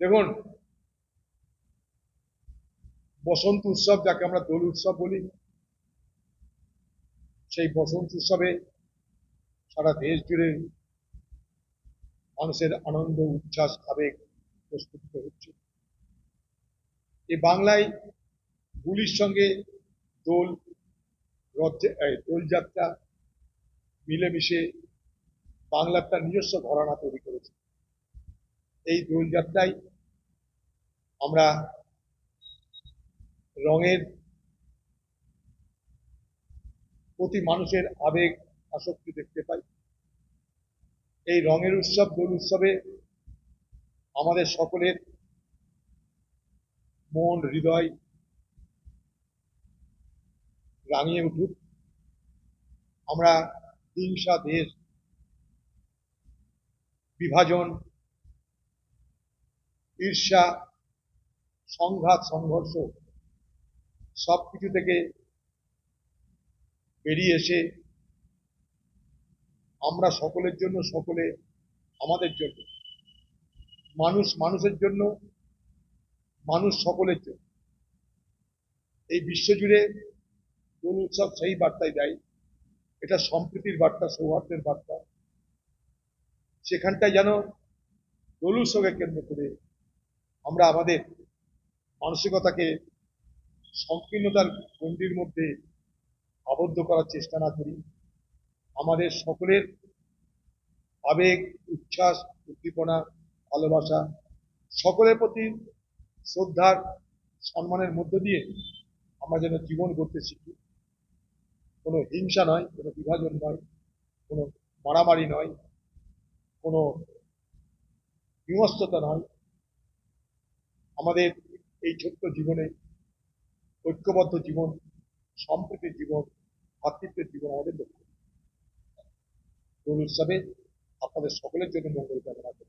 দেখুন, বসন্ত উৎসব যাকে আমরা দোল উৎসব বলি, সেই বসন্ত উৎসবে সারা দেশ জুড়ে মানুষের আনন্দ, উচ্ছ্বাস, আবেগ প্রস্ফুটিত হচ্ছে। এই বাংলায় হোলির সঙ্গে দোল, দোলযাত্রা মিলেমিশে বাংলা একটা নিজস্ব ঘরানা তৈরি করেছে। এই দোলযাত্রায় আমরা রঙের প্রতি মানুষের আবেগ, আসক্তি দেখতে পাই। এই রঙের উৎসব দোল উৎসবে আমাদের সকলের মন, হৃদয় রাঙিয়ে উঠুক। আমরা হিংসা, দেশ, বিভাজন, ঈর্ষা, সংঘাত, সংঘর্ষ সবকিছু থেকে বেরিয়ে এসে আমরা সকলের জন্য, সকলে আমাদের জন্য, মানুষ মানুষের জন্য, মানুষ সকলের জন্য, এই বিশ্বজুড়ে দোল উৎসব সেই বার্তাই দেয়। এটা সম্প্রীতির বার্তা, সৌহার্দ্যের বার্তা। সেখানটায় যেন দোল উৎসবকে কেন্দ্র করে আমরা আমাদের মানসিকতাকে সংকীর্ণতার গণ্ডির মধ্যে আবদ্ধ করার চেষ্টা না করি। আমাদের সকলের আবেগ, উচ্ছ্বাস, উদ্দীপনা, ভালোবাসা, সকলের প্রতি শ্রদ্ধার, সম্মানের মধ্য দিয়ে আমরা যেন জীবন গড়তে শিখি। কোনো হিংসা নয়, কোনো বিভাজন নয়, কোনো মারামারি নয়, কোনো বিমস্ততা নয়। আমাদের এই ছোট্ট জীবনে ঐক্যবদ্ধ জীবন, সম্প্রীতির জীবন, ভাতৃত্বের জীবন আমাদের লক্ষ্য। দোল উৎসবে আপনাদের সকলের জন্য মঙ্গল কামনা করি।